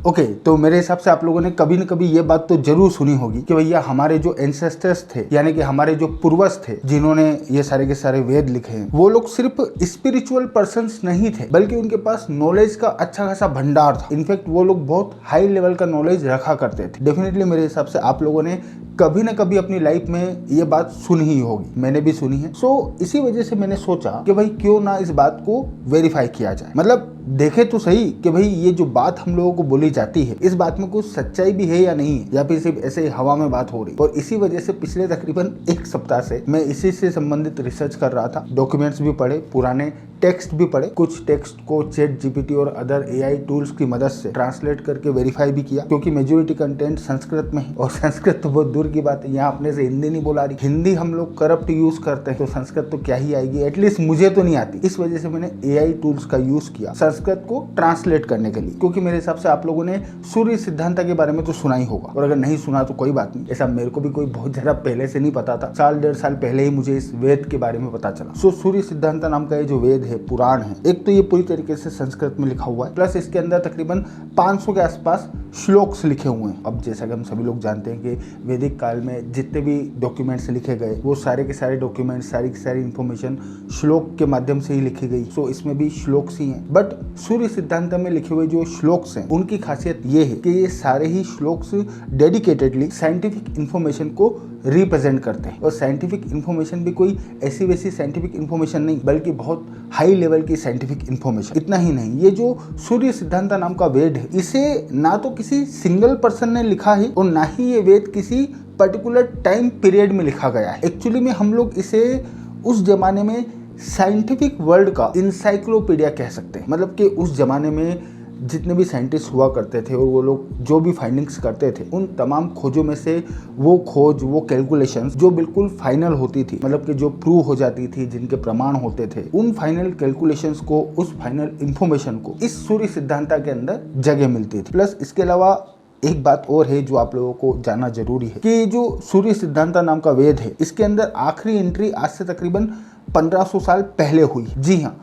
Okay, तो मेरे हिसाब से आप लोगों ने कभी न कभी ये बात तो जरूर सुनी होगी कि भैया हमारे जो एंसेस्टर्स थे, यानी कि हमारे जो पूर्वज थे जिन्होंने ये सारे के सारे वेद लिखे हैं, वो लोग सिर्फ स्पिरिचुअल पर्सन्स नहीं थे, बल्कि उनके पास नॉलेज का अच्छा खासा भंडार था। इनफैक्ट वो लोग बहुत हाई लेवल का नॉलेज रखा करते थे। डेफिनेटली मेरे हिसाब से आप लोगों ने कभी ना कभी अपनी लाइफ में ये बात सुनी ही होगी, मैंने भी सुनी है। सो इसी वजह से मैंने सोचा कि भाई क्यों ना इस बात को वेरीफाई किया जाए, मतलब देखे तो सही कि भाई ये जो बात हम लोगों को बोली जाती है, इस बात में कुछ सच्चाई भी है या नहीं है, या फिर सिर्फ ऐसे हवा में बात हो रही। और इसी वजह से पिछले तकरीबन एक सप्ताह से मैं इसी से संबंधित रिसर्च कर रहा था। डॉक्यूमेंट्स भी पढ़े, पुराने टेक्स्ट भी पढ़े, कुछ टेक्स्ट को चैट जीपीटी और अदर एआई टूल्स की मदद से ट्रांसलेट करके वेरीफाई भी किया, क्योंकि मेजोरिटी कंटेंट संस्कृत में है। और संस्कृत तो बहुत दूर की बात है, यहाँ अपने से हिंदी नहीं बोला रही। हिंदी हम लोग करप्ट यूज करते हैं, तो संस्कृत तो क्या ही आएगी, एटलीस्ट मुझे तो नहीं आती। इस वजह से मैंने एआई टूल्स का यूज किया संस्कृत को ट्रांसलेट करने के लिए, क्योंकि मेरे हिसाब से आप लोगों ने सूर्य सिद्धांत के बारे में तो सुना ही होगा, और अगर नहीं सुना तो कोई बात नहीं। ऐसा मेरे को भी कोई बहुत ज्यादा पहले से नहीं पता था, साल डेढ़ साल पहले ही मुझे इस वेद के बारे में पता चला। सो सूर्य सिद्धांत नाम का ये जो वेद है, पुराण है, एक तो ये पूरी तरीके से संस्कृत में लिखा हुआ है, प्लस इसके अंदर तकरीबन 500 के आसपास श्लोक्स लिखे हुए हैं। अब जैसा कि हम सभी लोग जानते हैं कि वैदिक काल में जितने भी डॉक्यूमेंट्स लिखे गए, वो सारे के सारे डॉक्यूमेंट्स, सारी की सारी इंफॉर्मेशन श्लोक के माध्यम से ही लिखी गई। सो इसमें भी श्लोक्स ही हैं। बट सूर्य सिद्धांत में लिखे हुए जो श्लोक्स हैं, उनकी खासियत ये है कि ये सारे ही श्लोक्स डेडिकेटेडली साइंटिफिक इंफॉर्मेशन को रिप्रेजेंट करते हैं। और साइंटिफिक इंफॉर्मेशन भी कोई ऐसी वैसी साइंटिफिक इंफॉर्मेशन नहीं, बल्कि बहुत हाई लेवल की साइंटिफिक इंफॉर्मेशन। इतना ही नहीं, ये जो सूर्य सिद्धांत नाम का वेद है, इसे ना तो किसी सिंगल पर्सन ने लिखा है, और ना ही ये वेद किसी पर्टिकुलर टाइम पीरियड में लिखा गया है। एक्चुअली में हम लोग इसे उस जमाने में साइंटिफिक वर्ल्ड का इंसाइक्लोपीडिया कह सकते हैं। मतलब कि उस जमाने में जितने भी साइंटिस्ट हुआ करते थे, और वो लोग जो भी फाइंडिंग्स करते थे, उन तमाम खोजों में से वो खोज, वो कैलकुलेशंस जो बिल्कुल फाइनल होती थी, मतलब कि जो प्रूव हो जाती थी, जिनके प्रमाण होते थे, उन फाइनल कैलकुलेशंस को, उस फाइनल इंफॉर्मेशन को इस सूर्य सिद्धांत के अंदर जगह मिलती थी। प्लस इसके अलावा एक बात और है जो आप लोगों को जानना जरूरी है, कि जो सूर्य सिद्धांत नाम का वेद है, इसके अंदर आखिरी एंट्री आज से तकरीबन 1500 साल पहले हुई। जी हाँ,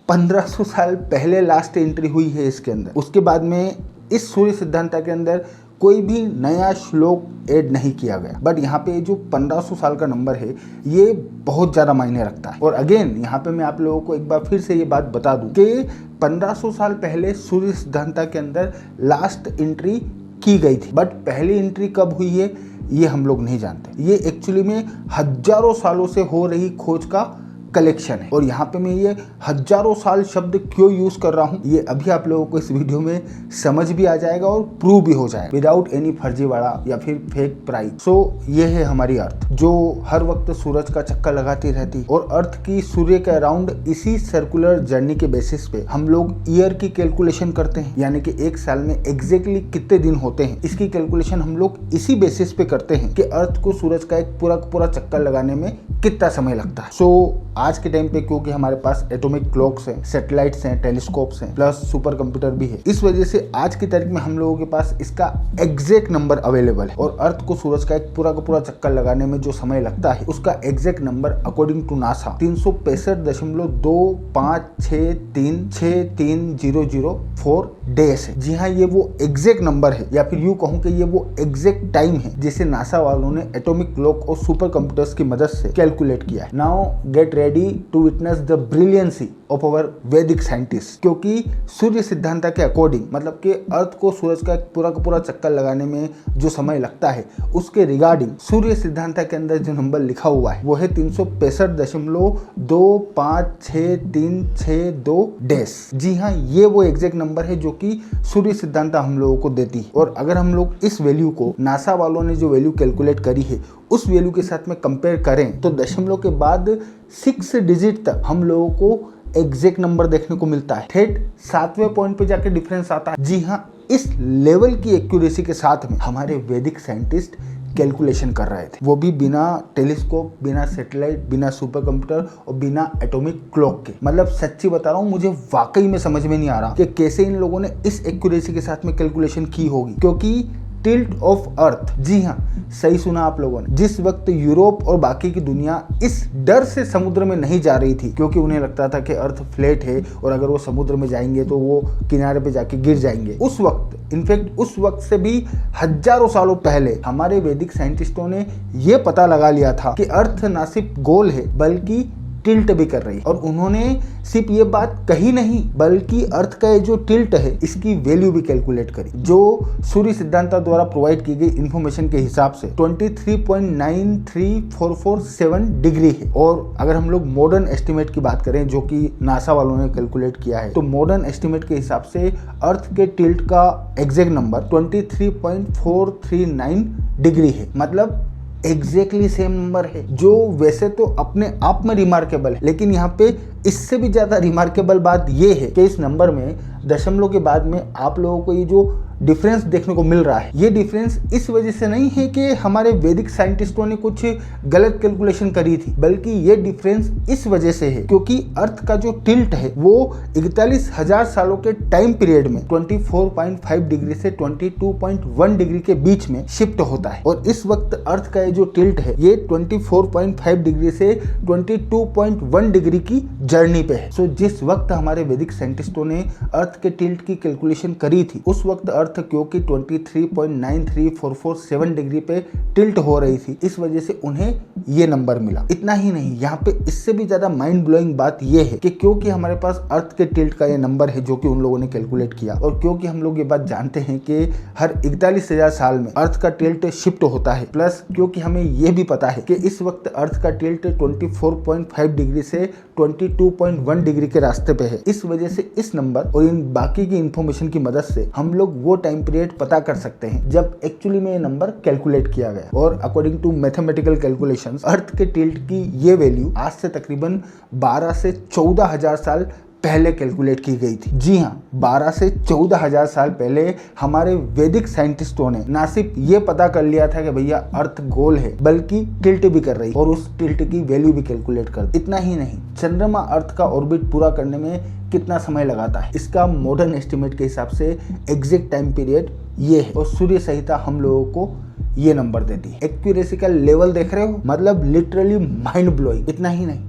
1500 साल पहले लास्ट एंट्री हुई है इसके अंदर। उसके बाद में इस सूर्य सिद्धांत के अंदर कोई भी नया श्लोक ऐड नहीं किया गया। बट यहाँ पे जो 1500 साल का नंबर है, ये बहुत ज़्यादा मायने रखता है। और अगेन यहाँ पे मैं आप लोगों को एक बार फिर से ये बात बता दूं कि 1500 साल पहले सूर्य सिद्धांत के अंदर लास्ट एंट्री की गई थी। बट पहली एंट्री कब हुई है, ये हम लोग नहीं जानते। ये एक्चुअली में हजारों सालों से हो रही खोज का कलेक्शन है। और यहाँ पे मैं ये हजारों साल शब्द क्यों यूज कर रहा हूँ, ये अभी आप लोगों को इस वीडियो में समझ भी आ जाएगा और प्रूव भी हो जाएगा, विदाउट एनी फर्जीवाड़ा या फिर फेक प्राइस। सो ये है हमारी अर्थ, जो हर वक्त सूरज का चक्कर लगाती रहती, और अर्थ की सूर्य के अराउंड इसी सर्कुलर जर्नी के बेसिस पे हम लोग ईयर की कैलकुलेशन करते हैं, यानी कि एक साल में एग्जैक्टली कितने दिन होते हैं, इसकी कैलकुलेशन हम लोग इसी बेसिस पे करते हैं कि अर्थ को सूरज का एक पूरा चक्कर लगाने में कितना समय लगता है। सो आज के टाइम पे क्योंकि हमारे पास एटॉमिक क्लॉक्स हैं, सैटेलाइट्स हैं, टेलीस्कोप्स हैं, प्लस सुपर कंप्यूटर भी है, इस वजह से आज की तारीख में हम लोगों के पास इसका एग्जैक्ट नंबर अवेलेबल है। और अर्थ को सूरज का एक पूरा चक्कर लगाने में जो समय लगता है, उसका exact number according to NASA 365.2563630004 days है। जी हाँ, ये वो एग्जैक्ट नंबर है, या फिर यूं कहूं कि ये वो एग्जैक्ट टाइम है जिसे नासा वालों ने एटॉमिक क्लॉक और सुपर कंप्यूटर्स की मदद से कैलकुलेट किया है। Now get ready to witness the brilliancy of our Vedic scientist, क्योंकि सूर्य सिद्धांत के अकॉर्डिंग, मतलब कि अर्थ को सूरज का पूरा चक्कर लगाने में जो समय लगता है, उसके रिगार्डिंग सूर्य सिद्धांत के अंदर जो नंबर लिखा हुआ है वो है 365.256362 डेज। जी हाँ, ये वो एग्जैक्ट नंबर है जो कि सूर्य सिद्धांत हम लोगों को देती है। और अगर हम लोग इस वैल्यू को, नासा वालों ने जो वैल्यू कैलकुलेट करी है, उस वैल्यू के साथ में कंपेयर करें, तो दशमलव के बाद 6 डिजिट तक हम लोगों को एग्जैक्ट नंबर देखने को मिलता है। ठेठ 7वें पॉइंट पे जाके डिफरेंस आता है। जी हाँ, इस लेवल की एक्यूरेसी के साथ में हमारे वैदिक साइंटिस्ट कैलकुलेशन कर रहे थे, वो भी बिना टेलीस्कोप, बिना सैटेलाइट, बिना सुपर कंप्यूटर और बिना एटॉमिक क्लॉक के। मतलब सच्ची बता रहा हूँ, मुझे वाकई में समझ में नहीं आ रहा कि कैसे इन लोगों ने इस एक्यूरेसी के साथ में कैलकुलेशन की होगी, क्योंकि टिल्ट ऑफ अर्थ। जी हाँ, सही सुना आप लोगों ने। जिस वक्त यूरोप और बाकी की दुनिया इस डर से समुद्र में नहीं जा रही थी क्योंकि उन्हें लगता था कि अर्थ फ्लैट है और अगर वो समुद्र में जाएंगे तो वो किनारे पे जाके गिर जाएंगे, उस वक्त, इनफैक्ट उस वक्त से भी हजारों सालों पहले हमारे वैदिक साइंटिस्टों ने ये पता लगा लिया था कि अर्थ ना सिर्फ गोल है बल्कि टिल्ट भी कर रही है। और उन्होंने सिर्फ ये बात कही नहीं बल्कि अर्थ का ये जो टिल्ट है इसकी वैल्यू भी कैलकुलेट करी, जो सूर्य सिद्धांत द्वारा प्रोवाइड की गई इंफॉर्मेशन के हिसाब से 23.93447 डिग्री है। और अगर हम लोग मॉडर्न एस्टिमेट की बात करें जो कि नासा वालों ने कैलकुलेट किया है, तो मॉडर्न एस्टिमेट के हिसाब से अर्थ के टिल्ट का एग्जैक्ट नंबर 23.439 डिग्री है। मतलब एग्जैक्टली सेम नंबर है, जो वैसे तो अपने आप में रिमार्केबल है, लेकिन यहाँ पे इससे भी ज्यादा रिमार्केबल बात ये है कि इस नंबर में दशमलव के बाद में आप लोगों को ये जो डिफरेंस देखने को मिल रहा है, ये डिफरेंस इस वजह से नहीं है कि हमारे वैदिक साइंटिस्टों ने कुछ गलत कैलकुलेशन करी थी, बल्कि ये डिफरेंस इस वजह से है क्योंकि अर्थ का जो टिल्ट है वो 41,000 सालों के टाइम पीरियड में 24.5 डिग्री से 22.1 डिग्री के बीच में शिफ्ट होता है। और इस वक्त अर्थ का ये जो टिल्ट है ये 24.5 डिग्री से 22.1 डिग्री की जर्नी पे है। सो जिस वक्त हमारे वैदिक साइंटिस्टों ने अर्थ के टिल्ट की कैलकुलेशन करी थी, उस वक्त अर्थ क्योंकि 23.93447 डिग्री पे टिल्ट हो रही थी, इस वजह से उन्हें ये नंबर मिला। इतना ही नहीं, यहाँ पे इससे भी ज्यादा माइंड ब्लोइंग बात ये है कि क्योंकि हमारे पास अर्थ के टिल्ट का ये नंबर है जो कि उन लोगों ने कैलकुलेट किया, और क्योंकि हम लोग ये बात जानते हैं कि हर 41,000 साल में अर्थ का टिल्ट शिफ्ट होता है, प्लस क्योंकि हमें ये भी पता है कि इस वक्त अर्थ का टिल्ट 24.5 डिग्री से 22.1 डिग्री के रास्ते पे है, इस वजह से इस नंबर और इन बाकी की इंफॉर्मेशन की मदद से हम लोग वो टाइम पीरियड पता कर सकते हैं जब एक्चुअली में ये नंबर कैलकुलेट किया गया। और अकॉर्डिंग टू मैथमेटिकल कैलकुलेशंस अर्थ के टिल्ट की ये वैल्यू आज से तकरीबन 12 से 14,000 साल पहले कैलकुलेट की गई थी। जी हाँ, 12 से 14,000 साल पहले हमारे वैदिक साइंटिस्टों ने ना सिर्फ ये पता कर लिया था कि भैया अर्थ गोल है, बल्कि टिल्ट भी कर रही और उस टिल्ट की वैल्यू भी कैलकुलेट कर। इतना ही नहीं, चंद्रमा अर्थ का ऑर्बिट पूरा करने में कितना समय लगाता है, इसका मॉडर्न एस्टिमेट के हिसाब से एग्जैक्ट टाइम पीरियड ये है, और सूर्य संहिता हम लोगों को ये नंबर देती है। एक्यूरेसी का लेवल देख रहे हो, मतलब लिटरली माइंड ब्लोइंग। इतना ही नहीं,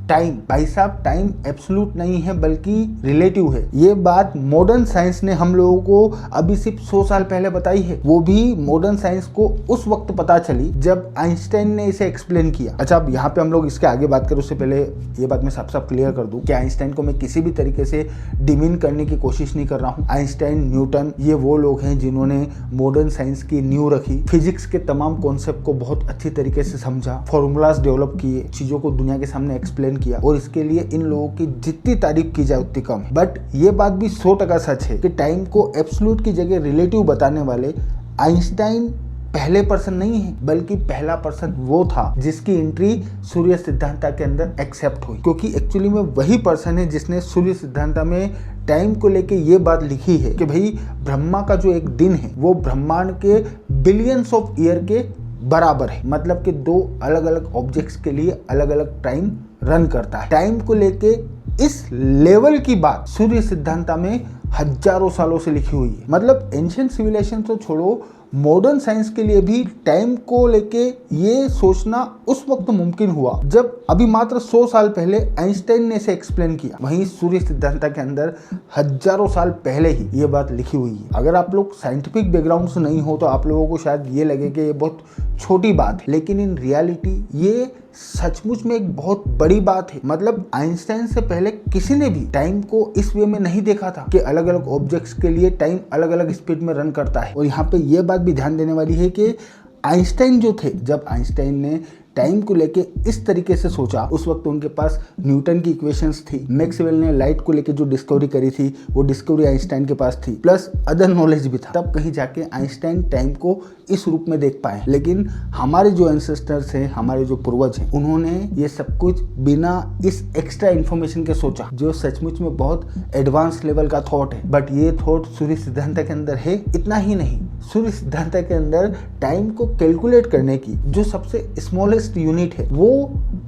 टाइम, भाई साहब टाइम एब्सोल्यूट नहीं है बल्कि रिलेटिव है। ये बात मॉडर्न साइंस ने हम लोगों को अभी सिर्फ 100 साल पहले बताई है, वो भी मॉडर्न साइंस को उस वक्त पता चली जब आइंस्टाइन ने इसे एक्सप्लेन किया। अच्छा, अब यहाँ पे हम लोग इसके आगे बात करें उससे पहले ये बात मैं साफ साफ क्लियर कर दूं कि आइंस्टाइन को मैं किसी भी तरीके से डिमीन करने की कोशिश नहीं कर रहा हूँ। आइंस्टाइन, न्यूटन, ये वो लोग हैं जिन्होंने मॉडर्न साइंस की नींव रखी, फिजिक्स के तमाम कॉन्सेप्ट को बहुत अच्छी तरीके से समझा, फॉर्मूलाज डेवलप किए, चीजों को दुनिया के सामने एक्सप्लेन किया, और इसके लिए इन लोगों की जितनी तारीफ की जाए उतनी कम है। बट ये बात भी 100% सच है कि टाइम को एब्सोल्यूट की जगह रिलेटिव बताने वाले आइंस्टाइन पहले पर्सन नहीं है, बल्कि पहला पर्सन वो था जिसकी एंट्री सूर्य सिद्धांत के अंदर एक्सेप्ट हुई, क्योंकि एक्चुअली में वही पर्सन है जिसने सूर्य सिद्धांत में टाइम को लेके ये बात लिखी है कि भाई ब्रह्मा का जो एक दिन है वो ब्रह्मांड के बिलियंस ऑफ ईयर के बराबर है। मतलब कि दो अलग अलग ऑब्जेक्ट्स के लिए अलग अलग टाइम रन करता है। टाइम को लेके इस लेवल की बात सूर्य सिद्धांत में हजारों सालों से लिखी हुई है। मतलब एंशिएंट सिविलाइजेशन तो छोड़ो, मॉडर्न साइंस के लिए भी टाइम को लेके ये सोचना उस वक्त मुमकिन हुआ जब अभी मात्र 100 साल पहले आइंस्टाइन ने इसे एक्सप्लेन किया। वहीं सूर्य सिद्धांत के अंदर हजारों साल पहले ही ये बात लिखी हुई है। अगर आप लोग साइंटिफिक बैकग्राउंड से नहीं हो तो आप लोगों को शायद ये लगे कि ये बहुत छोटी बात है, लेकिन इन रियलिटी ये सचमुच में एक बहुत बड़ी बात है। मतलब आइंस्टाइन से पहले किसी ने भी टाइम को इस वे में नहीं देखा था कि अलग अलग ऑब्जेक्ट्स के लिए टाइम अलग अलग स्पीड में रन करता है। और यहाँ पे ये बात भी ध्यान देने वाली है कि आइंस्टाइन जो थे, जब आइंस्टाइन ने टाइम को लेके इस तरीके से सोचा, उस वक्त उनके पास न्यूटन की इक्वेशंस थी, मैक्सवेल ने लाइट को लेके जो डिस्कवरी करी थी वो डिस्कवरी आइंस्टाइन के पास थी, प्लस अदर नॉलेज भी था। तब कहीं जाके आइंस्टाइन टाइम को इस रूप में देख पाए। लेकिन हमारे जो एंसेस्टर्स हैं, हमारे जो पूर्वज हैं, उन्होंने ये सब कुछ बिना इस एक्स्ट्रा इन्फॉर्मेशन के सोचा, जो सचमुच में बहुत एडवांस लेवल का थॉट है। बट ये थॉट सूर्य सिद्धांत के अंदर है। इतना ही नहीं, सूर्य सिद्धांत के अंदर टाइम को कैलकुलेट करने की जो सबसे स्मॉलेस्ट यूनिट है वो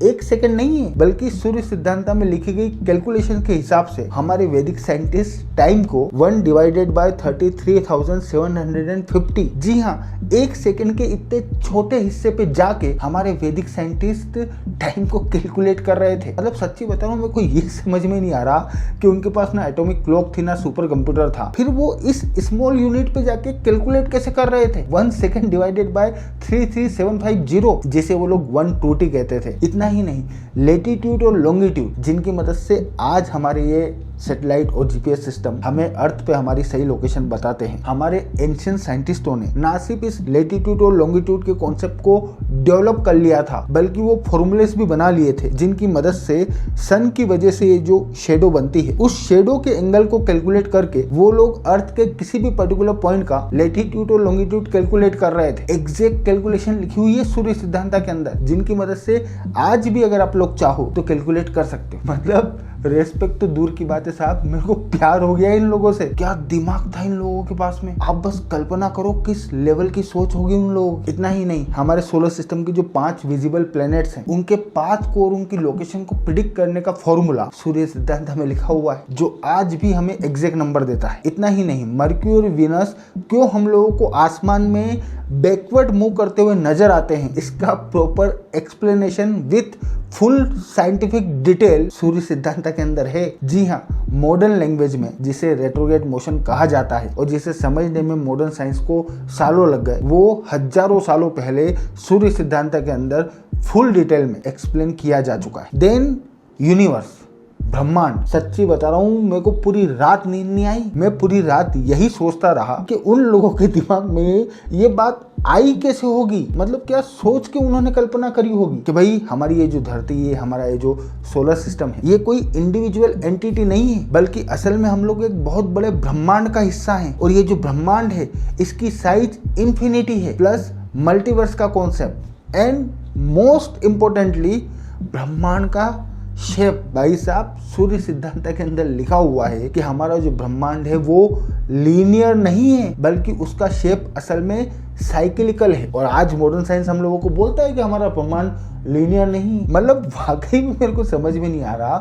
1 सेकंड नहीं है, बल्कि सूर्य सिद्धांत में लिखी गई कैलकुलेशन के हिसाब से हमारे वैदिक साइंटिस्ट टाइम को 1 डिवाइडेड बाय 33,750, जी हाँ, 1 सेकंड के इतने छोटे हिस्से पे जाके हमारे वैदिक साइंटिस्ट टाइम को कैलकुलेट कर रहे थे। मतलब सच्ची बता रहा हूँ, मेरे को ये समझ में नहीं आ रहा कि उनके पास ना एटॉमिक क्लॉक थी ना सुपर कंप्यूटर था, फिर वो इस स्मॉल यूनिट पे जाके कैलकुलेट कैसे कर रहे थे। 1 सेकंड डिवाइडेड बाय 33750, जिसे वो लोग 120 कहते थे। इतना ही नहीं, लेटीट्यूड और लॉन्गिट्यूड, जिनकी मदद से आज हमारे ये सैटेलाइट और जीपीएस सिस्टम हमें अर्थ पे हमारी सही लोकेशन बताते हैं। हमारे एंशिएंट साइंटिस्टों ने ना सिर्फ इस लेटीट्यूड और लॉन्गिट्यूड के कॉन्सेप्ट को डेवलप कर लिया था, बल्कि वो फॉर्मूलेस भी बना लिए थे, जिनकी मदद से सन की वजह से ये जो शेडो बनती है, उस शेडो के एंगल को कैलकुलेट करके वो लोग अर्थ के किसी भी पर्टिकुलर पॉइंट का लेटीट्यूड और लॉन्गिट्यूड कैलकुलेट कर रहे थे। एग्जैक्ट कैलकुलेशन लिखी हुई है सूर्य सिद्धांत के अंदर, जिनकी मदद से आज भी अगर आप लोग चाहो तो कैलकुलेट कर सकते हो। मतलब रेस्पेक्ट तो दूर की बात है साहब, मेरे को प्यार हो गया इन लोगों से। क्या दिमाग था इन लोगों के पास में, आप बस कल्पना करो किस लेवल की सोच होगी उन लोगों की। इतना ही नहीं, हमारे सोलर सिस्टम के जो 5 विजिबल प्लैनेट्स हैं, उनके पाथ को और उनकी लोकेशन को प्रिडिक्ट करने का फॉर्मूला सूर्य सिद्धांत में लिखा हुआ है, जो आज भी हमें एग्जैक्ट नंबर देता है। इतना ही नहीं, मर्क्यूरी और वीनस क्यों हम लोगों को आसमान में बैकवर्ड मूव करते हुए नजर आते हैं, इसका proper explanation with full scientific detail Surya Siddhanta के अंदर है। जी हाँ, मॉडर्न लैंग्वेज में जिसे रेट्रोग्रेड मोशन कहा जाता है और जिसे समझने में मॉडर्न साइंस को सालों लग गए, वो हजारों सालों पहले सूर्य सिद्धांत के अंदर फुल डिटेल में एक्सप्लेन किया जा चुका है। देन यूनिवर्स, ब्रह्मांड, सच्ची बता रहा हूँ, मेरे को पूरी रात नींद नहीं आई। मैं पूरी रात यही सोचता रहा कि उन लोगों के दिमाग में ये बात आई कैसे होगी। मतलब क्या सोच के उन्होंने कल्पना करी होगी कि भाई हमारी ये जो धरती है, हमारा ये जो सोलर सिस्टम है, ये कोई इंडिविजुअल एंटिटी नहीं है, बल्कि असल में हम लोग एक बहुत बड़े ब्रह्मांड का हिस्सा हैं। और ये जो ब्रह्मांड है, इसकी साइज इन्फिनिटी है, प्लस मल्टीवर्स का कॉन्सेप्ट, एंड मोस्ट इम्पोर्टेंटली ब्रह्मांड का शेप। भाई साहब, सूर्य सिद्धांत के अंदर लिखा हुआ है कि हमारा जो ब्रह्मांड है वो लीनियर नहीं है, बल्कि उसका शेप असल में साइक्लिकल है। और आज मॉडर्न साइंस हम लोगों को बोलता है कि हमारा ब्रह्मांड लीनियर नहीं। मतलब वाकई में मेरे को समझ में नहीं आ रहा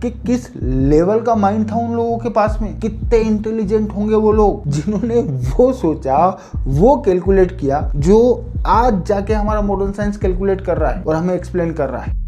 कि किस लेवल का माइंड था उन लोगों के पास में। कितने इंटेलिजेंट होंगे वो लोग जिन्होंने वो सोचा, वो कैलकुलेट किया, जो आज जाके हमारा मॉडर्न साइंस कैलकुलेट कर रहा है और हमें एक्सप्लेन कर रहा है।